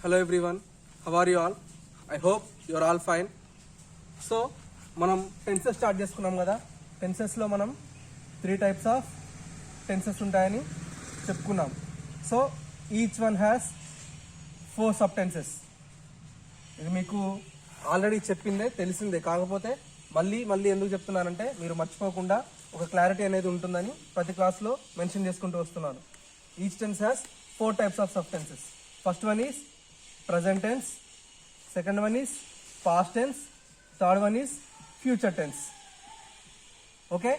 Hello everyone, how are you all? I hope you are all fine. So మనం tenses start చేసుకున్నాం కదా. టెన్సెస్లో మనం 3 types of tenses ఉంటాయని చెప్పుకున్నాం. So each one has 4 sub tenses. ఇది మీకు ఆల్రెడీ చెప్పిందే తెలిసిందే, కాకపోతే మళ్ళీ ఎందుకు చెప్తున్నానంటే మీరు మర్చిపోకుండా ఒక క్లారిటీ అనేది ఉంటుందని ప్రతి క్లాస్లో మెన్షన్ చేసుకుంటూ వస్తున్నాను. Each tense has 4 types of sub tenses. First one is present tense, second one is past tense, third one is future tense. Okay,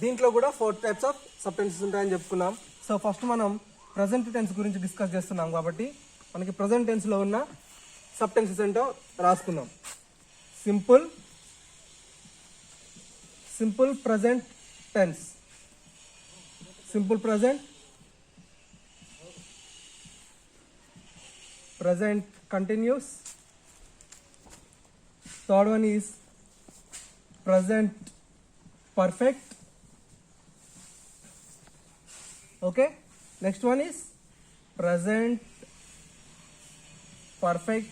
దీంట్లో కూడా 4 types ఆఫ్ సబ్ టెన్సెస్ ఉంటాయని చెప్పుకున్నాం. సో ఫస్ట్ మనం ప్రజెంట్ టెన్స్ గురించి discuss చేస్తున్నాం కాబట్టి మనకి present టెన్స్లో ఉన్న సబ్ టెన్సెస్ ఏంటో రాసుకుందాం. Simple present tense, simple present, present continuous, third one is present perfect. Okay, next one is present perfect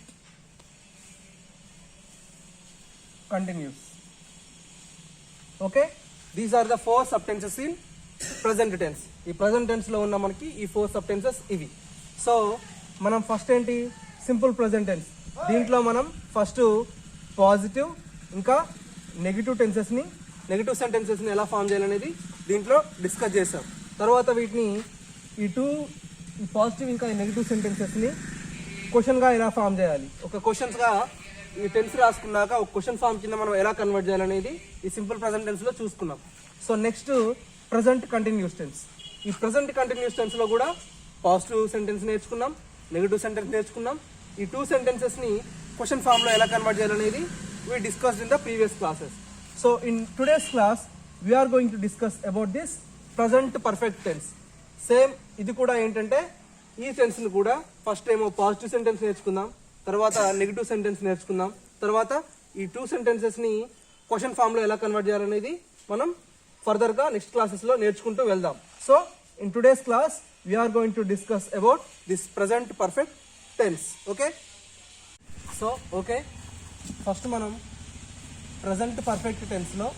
continuous. Okay, these are the 4 sub tenses in present tense. ఈ present tense లో ఉన్న మనకి ఈ 4 sub tenses ఇవి. So మనం first ఏంటి, simple present tense. దీంట్లో మనం ఫస్ట్ పాజిటివ్ ఇంకా నెగిటివ్ సెంటెన్సెస్ని ఎలా ఫామ్ చేయాలనేది దీంట్లో డిస్కస్ చేసాం. తర్వాత వీటిని ఈ పాజిటివ్ ఇంకా నెగిటివ్ సెంటెన్సెస్ని క్వశ్చన్గా ఎలా ఫామ్ చేయాలి, ఒక క్వశ్చన్స్గా ఈ టెన్స్ రాసుకున్నాక ఒక క్వశ్చన్ ఫామ్ కింద మనం ఎలా కన్వర్ట్ చేయాలనేది ఈ సింపుల్ ప్రజెంట్ టెన్స్లో చూసుకున్నాం. So next present continuous tense. ఈ ప్రజెంట్ కంటిన్యూస్ టెన్స్లో కూడా పాజిటివ్ సెంటెన్స్ నేర్చుకున్నాం, నెగిటివ్ సెంటెన్స్ నేర్చుకున్నాం. ఈ 2 సెంటెన్సెస్ని క్వశ్చన్ ఫామ్లో ఎలా కన్వర్ట్ చేయాలనేది we discussed in the previous classes. So in today's class we're going to discuss about this present perfect tense. Same ఇది కూడా ఏంటంటే ఈ టెన్స్ని కూడా ఫస్ట్ ఏమో పాజిటివ్ సెంటెన్స్ నేర్చుకుందాం, తర్వాత నెగిటివ్ సెంటెన్స్ నేర్చుకుందాం, తర్వాత ఈ 2 సెంటెన్సెస్ని క్వశ్చన్ ఫామ్లో ఎలా కన్వర్ట్ చేయాలనేది మనం ఫర్దర్గా నెక్స్ట్ క్లాసెస్లో నేర్చుకుంటూ వెళ్దాం. So in today's class we are going to discuss about this present perfect tense. Okay, so first మనం present perfect tense లో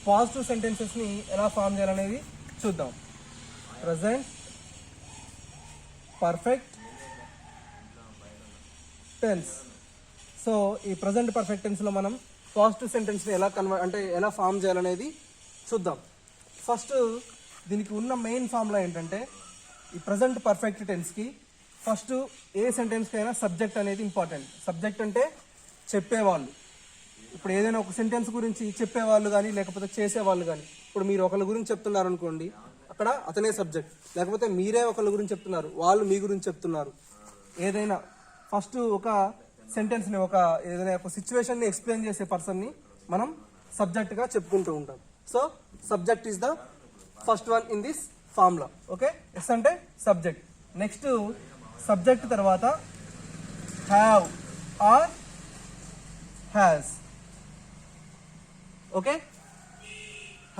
పాజిటివ్ సెంటెన్సెస్ ని ఎలా ఫామ్ చేయాలనేది చూద్దాం. present perfect tense. సో ఈ present perfect tense లో మనం పాజిటివ్ సెంటెన్స్ ని ఎలా ఫామ్ చేయాలనేది చూద్దాం. ఫస్ట్ దీనికి ఉన్న మెయిన్ ఫార్ములా ఏంటంటే ఈ ప్రజెంట్ పర్ఫెక్ట్ టెన్స్కి ఫస్ట్ ఏ సెంటెన్స్కి అయినా సబ్జెక్ట్ అనేది ఇంపార్టెంట్. సబ్జెక్ట్ అంటే చెప్పేవాళ్ళు. ఇప్పుడు ఏదైనా ఒక సెంటెన్స్ గురించి చెప్పేవాళ్ళు కానీ లేకపోతే చేసేవాళ్ళు కానీ, ఇప్పుడు మీరు ఒకళ్ళ గురించి చెప్తున్నారు అనుకోండి, అక్కడ అతనే సబ్జెక్ట్. లేకపోతే మీరే ఒకళ్ళ గురించి చెప్తున్నారు, వాళ్ళు మీ గురించి చెప్తున్నారు. ఏదైనా ఫస్ట్ ఒక సెంటెన్స్ని ఏదైనా ఒక సిచ్యువేషన్ని ఎక్స్ప్లెయిన్ చేసే పర్సన్ని మనం సబ్జెక్ట్గా చెప్పుకుంటూ ఉంటాం. So subject is the first one in this formula. Okay, S అంటే సబ్జెక్ట్. నెక్స్ట్ సబ్జెక్ట్ తర్వాత have or has. Okay,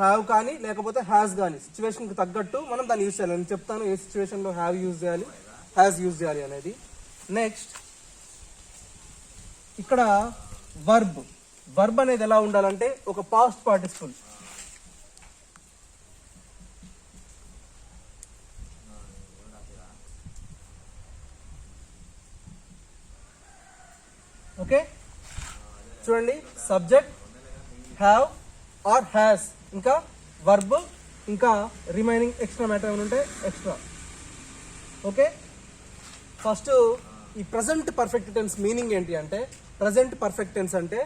have కానీ లేకపోతే హ్యాస్ కానీ సిచ్యువేషన్కి తగ్గట్టు మనం దాన్ని యూజ్ చేయాలి. నేను చెప్తాను ఏ సిచ్యువేషన్లో హ్యావ్ యూజ్ చేయాలి, హ్యాస్ యూజ్ చేయాలి అనేది. నెక్స్ట్ ఇక్కడ వర్బ్ అనేది ఎలా ఉండాలంటే ఒక పాస్ట్ పార్టిసిపుల్. ఓకే, చూడండి, సబ్జెక్ట్, హ్యావ్ ఆర్ హ్యాస్, ఇంకా వర్బ్, ఇంకా రిమైనింగ్ ఎక్స్ట్రా మ్యాటర్ ఏమైనా ఉంటే ఎక్స్ట్రా. ఓకే, ఫస్ట్ ఈ ప్రజెంట్ పర్ఫెక్ట్ టెన్స్ మీనింగ్ ఏంటి అంటే, ప్రజెంట్ పర్ఫెక్ట్ టెన్స్ అంటే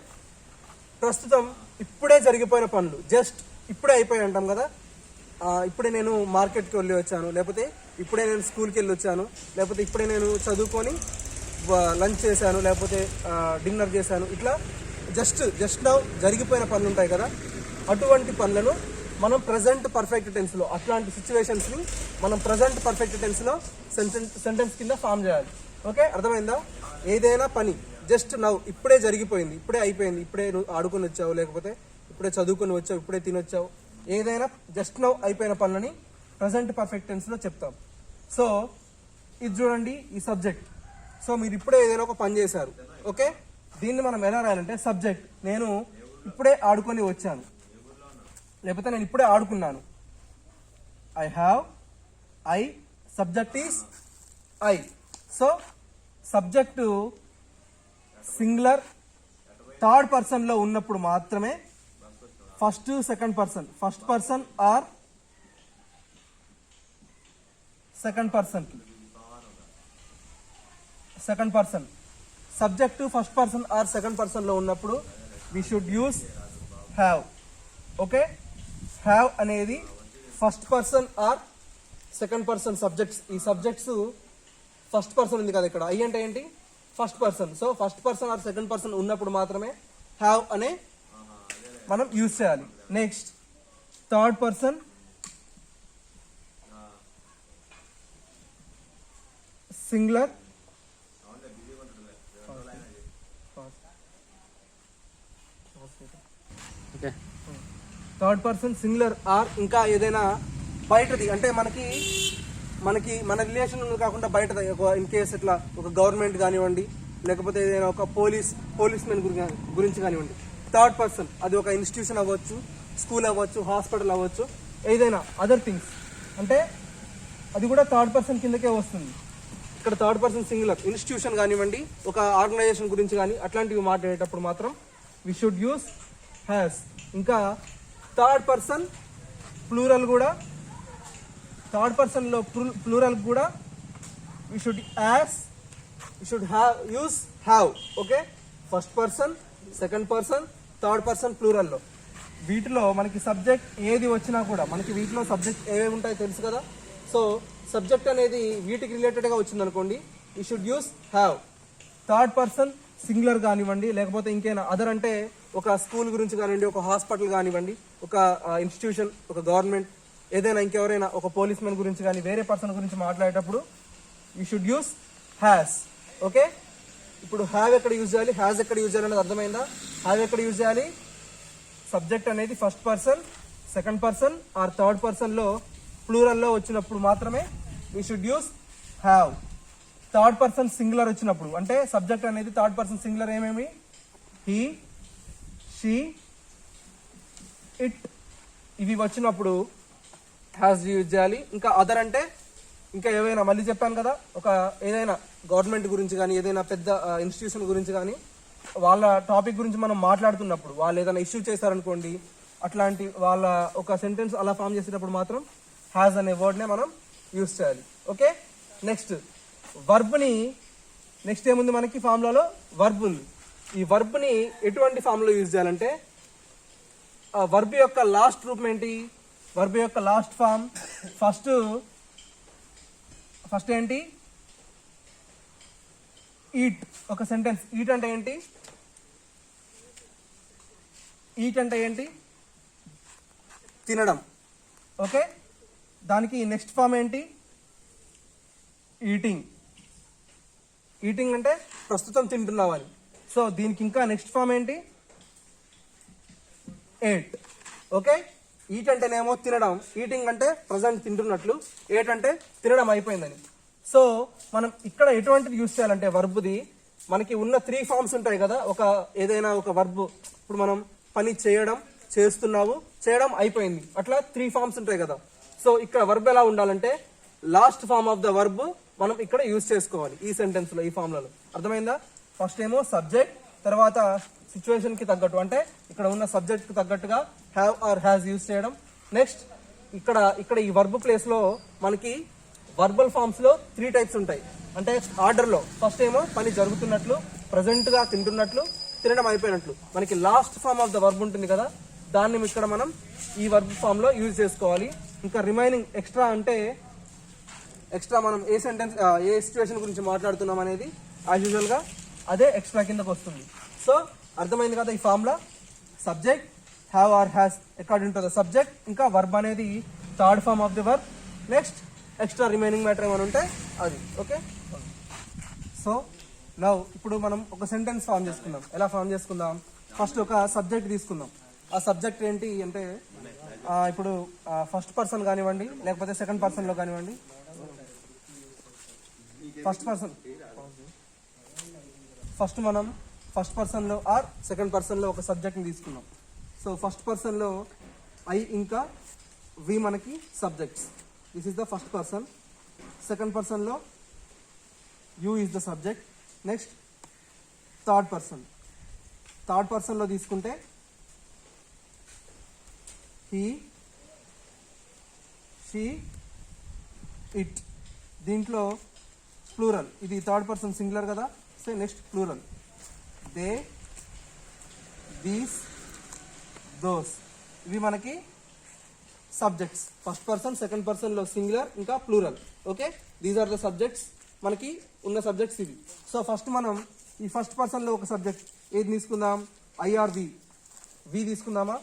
ప్రస్తుతం ఇప్పుడే జరిగిపోయిన పనులు, జస్ట్ ఇప్పుడే అయిపోయి అంటాం కదా. ఇప్పుడే నేను మార్కెట్కి వెళ్ళి వచ్చాను, లేకపోతే ఇప్పుడే నేను స్కూల్కి వెళ్ళి వచ్చాను, లేకపోతే ఇప్పుడే నేను చదువుకొని లంచ్ చేశాను, లేకపోతే డిన్నర్ చేశాను. ఇట్లా జస్ట్ నౌ జరిగిపోయిన పనులు ఉంటాయి కదా, అటువంటి పనులను మనం ప్రజెంట్ పర్ఫెక్ట్ టెన్స్లో, అట్లాంటి సిచ్యువేషన్స్ని మనం ప్రజెంట్ పర్ఫెక్ట్ టెన్స్లో సెంటెన్స్ కింద ఫామ్ చేయాలి. ఓకే, అర్థమైందా? ఏదైనా పని జస్ట్ నౌ ఇప్పుడే జరిగిపోయింది, ఇప్పుడే అయిపోయింది, ఇప్పుడే ఆడుకొని వచ్చావు, లేకపోతే ఇప్పుడే చదువుకొని వచ్చావు, ఇప్పుడే తినొచ్చావు, ఏదైనా జస్ట్ నౌ అయిపోయిన పనులని ప్రజెంట్ పర్ఫెక్ట్ టెన్స్లో చెప్తాం. సో ఇది చూడండి, ఈ సబ్జెక్ట్. సో మీరు ఇప్పుడే ఏదైనా ఒక పని చేశారు. ఓకే, దీన్ని మనం ఎలా రాయాలంటే సబ్జెక్ట్, నేను ఇప్పుడే ఆడుకొని వచ్చాను, లేకపోతే నేను ఇప్పుడే ఆడుకున్నాను. I subject is I. So subject singular third person లో ఉన్నప్పుడు మాత్రమే first second person or second person subject first person or second person లో ఉన్నప్పుడు we should use have. Okay, have అనేది first person or second person subjects. ఈ subjects first person ఉంది కదా ఇక్కడ, ఐ అంటే ఏంటి first person. So first person or second person ఉన్నప్పుడు మాత్రమే హ్యావ్ అనే మనం యూజ్ చేయాలి. Next third person singular third person singular are ఇంకా ఏదైనా బయటది అంటే మనకి మన రిలేషన్ కాకుండా బయటది, ఇన్ కేస్ ఇట్లా ఒక గవర్నమెంట్ కానివ్వండి, లేకపోతే ఏదైనా ఒక పోలీస్మెన్ గురించి కానివ్వండి. థర్డ్ పర్సన్ అది ఒక ఇన్స్టిట్యూషన్ అవ్వచ్చు, స్కూల్ అవ్వచ్చు, హాస్పిటల్ అవ్వచ్చు, ఏదైనా అదర్ థింగ్స్ అంటే అది కూడా థర్డ్ పర్సన్ కిందకే వస్తుంది. ఇక్కడ థర్డ్ పర్సన్ సింగులర్ ఇన్స్టిట్యూషన్ కానివ్వండి, ఒక ఆర్గనైజేషన్ గురించి కానీ అట్లాంటివి మాట్లాడేటప్పుడు మాత్రం వి షుడ్ యూస్ హ్యాస్. ఇంకా థర్డ్ పర్సన్ ప్లూరల్ కూడా, థర్డ్ పర్సన్లో ప్లూరల్ కూడా we should use have. Okay, first person, second person, third పర్సన్ ప్లూరల్లో. వీటిలో మనకి సబ్జెక్ట్ ఏది వచ్చినా కూడా మనకి వీటిలో సబ్జెక్ట్ ఏవేవి ఉంటాయో తెలుసు కదా. సో సబ్జెక్ట్ అనేది వీటికి రిలేటెడ్గా వచ్చింది అనుకోండి, you should use have. Third person singular కానివ్వండి, లేకపోతే ఇంకేనా అదర్ అంటే ఒక స్కూల్ గురించి కానివ్వండి, ఒక హాస్పిటల్ కానివ్వండి, ఒక ఇన్స్టిట్యూషన్, ఒక గవర్నమెంట్, ఏదైనా ఇంకెవరైనా ఒక పోలీస్మెన్ గురించి కానీ వేరే పర్సన్ గురించి మాట్లాడేటప్పుడు you should use has. Okay, ఇప్పుడు హ్యావ్ ఎక్కడ యూజ్ చేయాలి, హ్యాస్ ఎక్కడ యూజ్ చేయాలి అనేది అర్థమైందా? హ్యావ్ ఎక్కడ యూజ్ చేయాలి, సబ్జెక్ట్ అనేది first person, second person or third పర్సన్లో ప్లూరల్లో వచ్చినప్పుడు మాత్రమే we should use have. Third person singular వచ్చినప్పుడు అంటే సబ్జెక్ట్ అనేది థర్డ్ పర్సన్ సింగులర్ ఏమేమి, హీ, షీ, ఇట్, ఇవి వచ్చినప్పుడు హ్యాస్ యూజ్ చేయాలి. ఇంకా అదర్ అంటే ఇంకా ఏవైనా మళ్ళీ చెప్పాను కదా, ఒక ఏదైనా గవర్నమెంట్ గురించి కానీ ఏదైనా పెద్ద ఇన్స్టిట్యూషన్ గురించి కానీ వాళ్ళ టాపిక్ గురించి మనం మాట్లాడుతున్నప్పుడు వాళ్ళు ఏదైనా ఇష్యూ చేశారనుకోండి, అట్లాంటి వాళ్ళ ఒక సెంటెన్స్ అలా ఫామ్ చేసేటప్పుడు మాత్రం హ్యాస్ అనే వర్డ్నే మనం యూజ్ చేయాలి. ఓకే, నెక్స్ట్ వర్బ్ని, నెక్స్ట్ ఏముంది మనకి ఫార్ములాలో వర్బ్ ఉంది. ఈ వర్బ్ని ఎటువంటి ఫామ్లో యూజ్ చేయాలంటే ఆ వర్బ్ యొక్క లాస్ట్ రూపం ఏంటి, వర్బ్ యొక్క లాస్ట్ ఫామ్ ఫస్ట్ ఏంటి, ఈట్. ఒక సెంటెన్స్ ఈట్ అంటే ఏంటి, తినడం. ఓకే, దానికి నెక్స్ట్ ఫామ్ ఏంటి, ఈటింగ్ అంటే ప్రస్తుతం తింటున్నావని. సో దీనికి ఇంకా నెక్స్ట్ ఫామ్ ఏంటి, ఏట్. ఓకే, ఈట్ అంటేనేమో తినడం, ఈటింగ్ అంటే ప్రజెంట్ తింటున్నట్లు, ఏట్ అంటే తినడం అయిపోయిందని. సో మనం ఇక్కడ ఎటువంటిది యూజ్ చేయాలంటే వర్బ్ది మనకి ఉన్న 3 ఫార్మ్స్ ఉంటాయి కదా. ఒక ఏదైనా ఒక వర్బ్, ఇప్పుడు మనం పని చేస్తున్నావు, చేయడం అయిపోయింది, అట్లా 3 ఫార్మ్స్ ఉంటాయి కదా. సో ఇక్కడ వర్బ్ ఎలా ఉండాలంటే last form of the verb మనం ఇక్కడ యూజ్ చేసుకోవాలి ఈ సెంటెన్స్ లో, ఈ ఫార్ములలో. అర్థమైందా? ఫస్ట్ ఏమో సబ్జెక్ట్, తర్వాత సిచ్యువేషన్ కి తగ్గట్టు అంటే ఇక్కడ ఉన్న సబ్జెక్ట్ కి తగ్గట్టుగా హ్యావ్ ఆర్ హ్యాస్ యూజ్ చేయడం. నెక్స్ట్ ఇక్కడ ఈ వర్బ్ ప్లేస్ లో మనకి వర్బల్ ఫార్మ్స్ లో 3 టైప్స్ ఉంటాయి. అంటే ఆర్డర్ లో ఫస్ట్ ఏమో పని జరుగుతున్నట్లు, ప్రజెంట్ గా తింటున్నట్లు, తినడం అయిపోయినట్లు. మనకి last form of the verb ఉంటుంది కదా, దాన్ని ఇక్కడ మనం ఈ వర్బ్ ఫామ్ లో యూజ్ చేసుకోవాలి. ఇంకా రిమైనింగ్ ఎక్స్ట్రా మనం ఏ సెంటెన్స్ ఏ సిచ్యువేషన్ గురించి మాట్లాడుతున్నాం అనేది యాజ్ యూజువల్ గా అదే ఎక్స్ట్రా కిందకు వస్తుంది. సో అర్థమైంది కదా ఈ ఫార్ములా, subject, have or has according to the subject, ఇంకా వర్బ్ అనేది third form of the verb, next extra remaining matter ఏమైనా ఉంటే అది. ఓకే, సో నౌ ఇప్పుడు మనం ఒక సెంటెన్స్ ఫామ్ చేసుకుందాం. ఎలా ఫామ్ చేసుకుందాం, ఫస్ట్ ఒక సబ్జెక్ట్ తీసుకుందాం. ఆ సబ్జెక్ట్ ఏంటి అంటే ఇప్పుడు ఫస్ట్ పర్సన్ కానివ్వండి, లేకపోతే సెకండ్ పర్సన్లో కానివ్వండి. ఫస్ట్ పర్సన్ ఫస్ట్ మనం ఫస్ట్ పర్సన్లో ఆర్ సెకండ్ పర్సన్లో ఒక సబ్జెక్ట్ని తీసుకున్నాం. సో ఫస్ట్ పర్సన్లో ఐ ఇంకా వి మనకి subjects. This is the first person. Second పర్సన్లో you is the subject. Next third person. Third పర్సన్లో తీసుకుంటే హీ, షీ, ఇట్. దీంట్లో ప్లూరల్, ఇది థర్డ్ పర్సన్ సింగులర్ కదా. So next plural, they, these, those. ఇవి మనకి సబ్జెక్ట్స్. ఫస్ట్ పర్సన్ సెకండ్ పర్సన్లో singular ఇంకా plural. Okay, these are the subjects. మనకి ఉన్న సబ్జెక్ట్స్ ఇవి. సో ఫస్ట్ మనం ఈ ఫస్ట్ పర్సన్లో ఒక సబ్జెక్ట్ ఏది తీసుకుందాం? ఐ ఆర్ వి. వి తీసుకుందామా?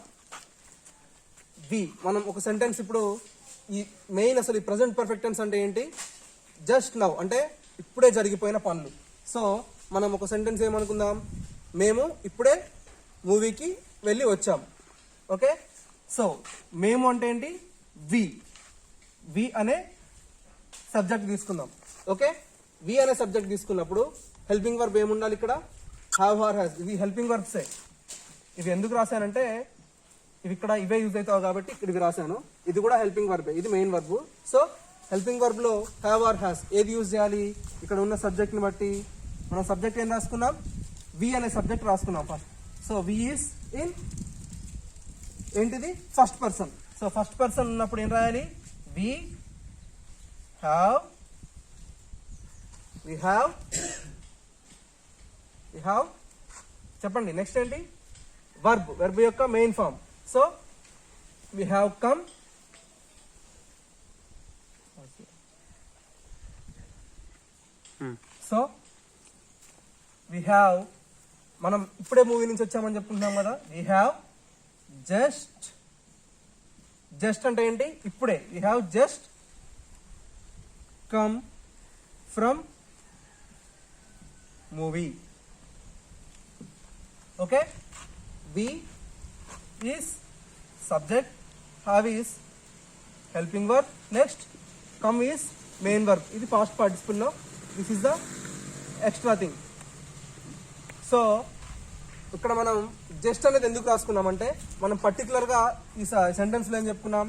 వి. మనం ఒక సెంటెన్స్ ఇప్పుడు ఈ మెయిన్ అసలు ఈ ప్రజెంట్ పర్ఫెక్ట్ టెన్స్ అంటే ఏంటి? జస్ట్ నౌ అంటే ఇప్పుడే జరిగిపోయిన పనులు. సో మనం ఒక సెంటెన్స్ ఏమనుకుందాం? మేము ఇప్పుడే మూవీకి వెళ్ళి వచ్చాం. ఓకే, సో మేము అంటే ఏంటి? వి. వి అనే సబ్జెక్ట్ తీసుకుందాం. ఓకే, వి అనే సబ్జెక్ట్ తీసుకున్నప్పుడు హెల్పింగ్ వర్బ్ ఏముండాలి ఇక్కడ? Have or has. ఇవి హెల్పింగ్ వర్బ్సే. ఇవి ఎందుకు రాశానంటే ఇవి ఇక్కడ ఇవే యూజ్ అవుతావు కాబట్టి ఇక్కడ ఇవి రాశాను. ఇది కూడా హెల్పింగ్ వర్బే, ఇది main verb. So helping verb లో హ్యావ్ ఆర్ హ్యాస్ ఏది యూజ్ చేయాలి? ఇక్కడ ఉన్న సబ్జెక్ట్ ని బట్టి మనం సబ్జెక్ట్ ఏం రాసుకున్నాం? వి అనే సబ్జెక్ట్ రాసుకున్నాం first. So we is in ఏంటిది? First person. So first person ఉన్నప్పుడు ఏం రాయాలి? We have, we have, we have. చెప్పండి నెక్స్ట్ ఏంటి? వర్బ్. వర్బ్ యొక్క main form. So we have come, so we have, మనం ఇప్పుడే మూవీ నుంచి వచ్చామని చెప్పుకుంటున్నాం కదా. వి హ్యావ్ జస్ట్, జస్ట్ అంటే ఏంటి? ఇప్పుడే. We have just come from movie. Okay, we is subject, have is helping verb, next come is main verb. ఇది పాస్ట్ పార్టిసిపుల్ లో. This is the extra thing. So ఇక్కడ మనం జస్ట్ అనేది ఎందుకు రాసుకున్నామంటే మనం పర్టికులర్గా ఈ సెంటెన్స్లో ఏం చెప్పుకున్నాం?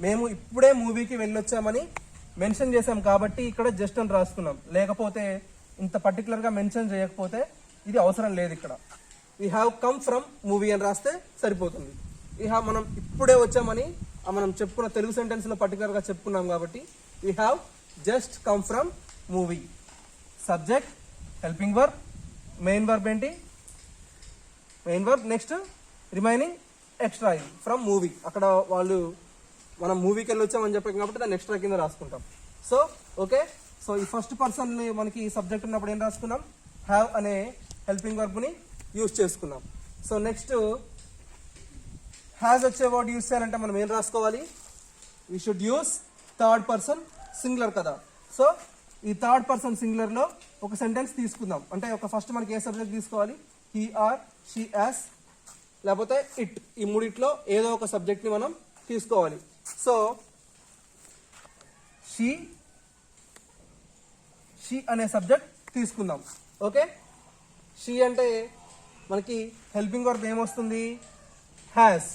మేము ఇప్పుడే మూవీకి వెళ్ళొచ్చామని మెన్షన్ చేసాం కాబట్టి ఇక్కడ జస్ట్ అని రాసుకున్నాం. లేకపోతే ఇంత పర్టికులర్గా మెన్షన్ చేయకపోతే ఇది అవసరం లేదు. ఇక్కడ we have come from movie అని రాస్తే సరిపోతుంది. వీ హ్యావ్ మనం ఇప్పుడే వచ్చామని మనం చెప్పుకున్న తెలుగు సెంటెన్స్లో పర్టికులర్గా చెప్పుకున్నాం కాబట్టి we have just come from movie. Subject, helping verb, main verb ఏంటి? Main verb. Next remaining extra ఇది ఫ్రమ్ మూవీ. అక్కడ వాళ్ళు మనం మూవీకి వెళ్ళి వచ్చామని చెప్పాం కాబట్టి దాన్ని ఎక్స్ట్రా కింద రాసుకుంటాం. సో ఓకే, సో ఈ ఫస్ట్ పర్సన్ మనకి సబ్జెక్ట్ ఉన్నప్పుడు ఏం రాసుకున్నాం? హ్యావ్ అనే హెల్పింగ్ వర్బ్ని యూజ్ చేసుకున్నాం. సో నెక్స్ట్ హ్యాస్ వచ్చే వర్డ్ యూజ్ చేయాలంటే మనం ఏం రాసుకోవాలి? We should use third person singular కదా. సో ఈ థర్డ్ పర్సన్ సింగులర్ లో ఒక సెంటెన్స్ తీసుకుందాం. అంటే ఒక ఫస్ట్ మనకి ఏ సబ్జెక్ట్ తీసుకోవాలి? హీ ఆర్ షీ యాస్ లేకపోతే ఇట్. ఈ మూడిట్లో ఏదో ఒక సబ్జెక్ట్ ని మనం తీసుకోవాలి. సో షీ అనే సబ్జెక్ట్ తీసుకుందాం. ఓకే, షీ అంటే మనకి హెల్పింగ్ వర్బ్ ఏమొస్తుంది? హ్యాస్.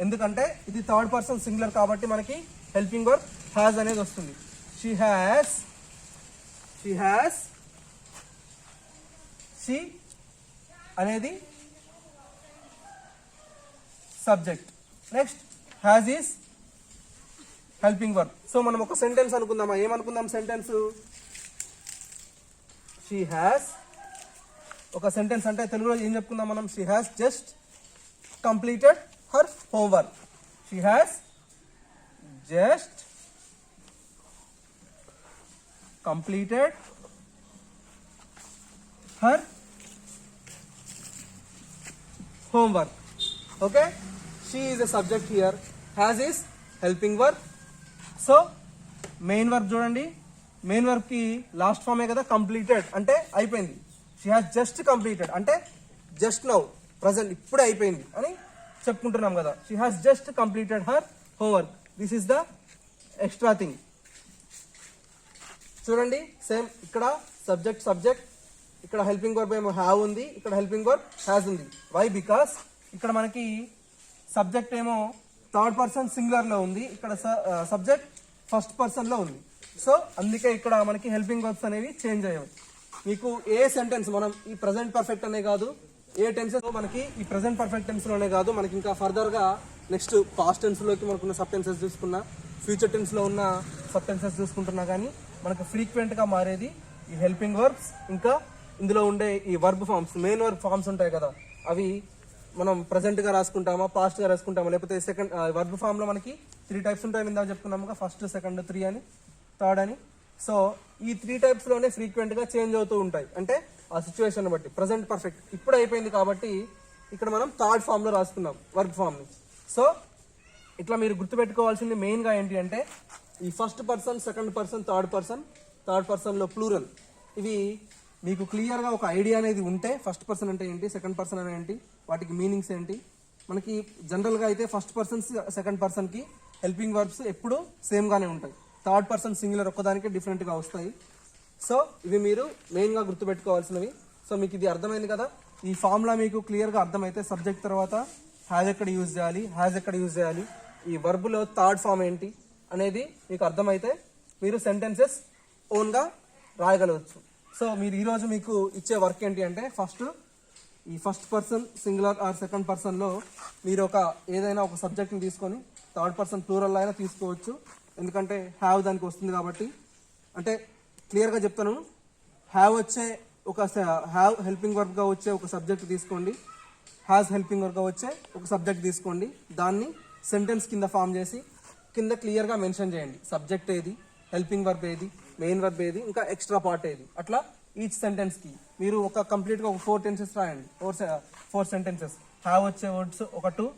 ఎందుకంటే ఇది థర్డ్ పర్సన్ సింగులర్ కాబట్టి మనకి హెల్పింగ్ వర్బ్ హ్యాస్ అనేది వస్తుంది. She has, she has. She అనేది subject. Next has is helping verb. So మనం ఒక సెంటెన్స్ అనుకుందామా? ఏమనుకుందాం సెంటెన్స్? She has. ఒక సెంటెన్స్ అంటే తెలుగులో ఏం చెప్పుకుందాం మనం? She has just completed her homework. She has just completed her homework. Okay, she is a subject here, has is helping verb. So main verb చూడండి, మెయిన్ వర్బ్ కి last form ఏ కదా completed అంటే అయిపోయింది. షీ హాస్ జస్ట్ కంప్లీటెడ్ అంటే just now present ఇప్పుడే అయిపోయింది అని చెప్పుకుంటున్నాం కదా. She has just completed her homework. This is the extra thing. చూడండి సేమ్ ఇక్కడ సబ్జెక్ట్ సబ్జెక్ట్ ఇక్కడ హెల్పింగ్ వర్బ్ ఏమో హ్యావ్ ఉంది, ఇక్కడ హెల్పింగ్ వర్బ్ హ్యాస్ ఉంది. వై? బికాస్ ఇక్కడ మనకి సబ్జెక్ట్ ఏమో థర్డ్ పర్సన్ సింగులర్ లో ఉంది, ఇక్కడ సబ్జెక్ట్ ఫస్ట్ పర్సన్ లో ఉంది. సో అందుకే ఇక్కడ మనకి హెల్పింగ్ వర్బ్స్ అనేవి చేంజ్ అయ్యాయి. మీకు ఏ సెంటెన్స్ మనం ఈ ప్రెసెంట్ పర్ఫెక్ట్ అనే కాదు, ఏ టెన్సెస్ మనకి ఈ ప్రెసెంట్ పర్ఫెక్ట్ టెన్స్ లోనే కాదు, మనకి ఇంకా ఫర్దర్ గా నెక్స్ట్ పాస్ట్ టెన్స్ లోకి మనకున్న సబ్ టెన్సెస్ చూసుకున్నా, ఫ్యూచర్ టెన్స్ లో ఉన్న సబ్ టెన్సెస్ చూసుకుంటున్నా కానీ మనకు ఫ్రీక్వెంట్ గా మారేది ఈ హెల్పింగ్ వర్బ్స్, ఇంకా ఇందులో ఉండే ఈ verb forms, main verb forms ఉంటాయి కదా, అవి మనం ప్రెసెంట్ గా రాసుకుంటామా, పాస్ట్ గా రాసుకుంటామా, లేకపోతే సెకండ్ వర్బ్ ఫామ్ లో మనకి 3 టైప్స్ ఉంటాయి. ఇందాక చెప్పుకున్నాము, ఫస్ట్, సెకండ్, 3 అని, థర్డ్ అని. సో ఈ 3 టైప్స్ లోనే ఫ్రీక్వెంట్ గా చేంజ్ అవుతూ ఉంటాయి, అంటే ఆ సిచ్యువేషన్ బట్టి. ప్రెసెంట్ పర్ఫెక్ట్ ఇప్పుడు అయిపోయింది కాబట్టి ఇక్కడ మనం థర్డ్ ఫామ్ లో రాసుకున్నాం వర్బ్ ఫామ్ ని. సో ఇట్లా మీరు గుర్తుపెట్టుకోవాల్సింది మెయిన్ గా ఏంటి అంటే ఈ first person, second person, third person లో ప్లూరల్, ఇవి మీకు క్లియర్ గా ఒక ఐడియా అనేది ఉంటే ఫస్ట్ పర్సన్ అంటే ఏంటి, సెకండ్ పర్సన్ అంటే ఏంటి, వాటికి మీనింగ్స్ ఏంటి. మనకి జనరల్ గా అయితే ఫస్ట్ పర్సన్, సెకండ్ పర్సన్ కి హెల్పింగ్ వర్బ్స్ ఎప్పుడు సేమ్ గానే ఉంటాయి. థర్డ్ పర్సన్ సింగులర్ ఒక్కదానికి డిఫరెంట్ గా వస్తాయి. సో ఇవి మీరు మెయిన్ గా గుర్తుపెట్టుకోవాల్సినవి. సో మీకు ఇది అర్థమైంది కదా. ఈ ఫార్ములా మీకు క్లియర్ గా అర్థమైతే సబ్జెక్ట్ తర్వాత హ్యాజ్ ఎక్కడ యూజ్ చేయాలి, హ్యాజ్ ఎక్కడ యూజ్ చేయాలి, ఈ వర్బ్ లో థర్డ్ ఫామ్ ఏంటి అనేది మీకు అర్థమైతే మీరు సెంటెన్సెస్ ఓన్ గా రాయగలవచ్చు. సో మీరు ఈ రోజు మీకు ఇచ్చే వర్క్ ఏంటి అంటే ఈ first person singular are second person లో మీరు ఏదైనా ఒక సబ్జెక్ట్ ని తీసుకొని థర్డ్ పర్సన్ ప్లూరల్ అయినా తీసుకోవచ్చు, ఎందుకంటే హ్యావ్ దానికి వస్తుంది కాబట్టి. అంటే క్లియర్ గా చెప్తాను, హ్యావ్ హెల్పింగ్ వర్బ్ గా వచ్చే ఒక సబ్జెక్ట్ తీసుకోండి, హ్యాస్ హెల్పింగ్ వర్బ్ గా వచ్చే ఒక సబ్జెక్ట్ తీసుకోండి, దాన్ని సెంటెన్స్ కింద ఫామ్ చేసి కింద క్లియర్ గా మెన్షన్ చేయండి. సబ్జెక్ట్ ఏది, హెల్పింగ్ వర్బ్ ఏది, మెయిన్ వర్బ్ ఏది, ఇంకా ఎక్స్ట్రా పార్ట్ ఏది. అట్లా ఈచ్ సెంటెన్స్ కి మీరు కంప్లీట్ గా 4 టెన్సెస్ రాయండి. 4 సెంటెన్సెస్. హ్యావ్ వచ్చే వర్డ్స్ ఒక 2,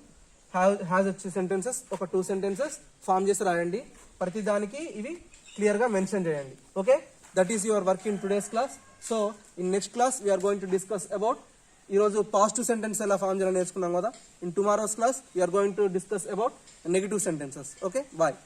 హ్యాస్ వచ్చే సెంటెన్సెస్ ఒక 2 సెంటెన్సెస్ ఫామ్ చేసి రాయండి. ప్రతి దానికి ఇవి క్లియర్ గా మెన్షన్ చేయండి. Okay, that is your work in today's class. So in next class we're going to discuss about, ఈ రోజు పాజిటివ్ సెంటెన్స్ ఎలా ఫామ్ చేయాలని నేర్చుకున్నాం కదా. In tomorrow's class we're going to discuss about negative sentences. Okay, bye.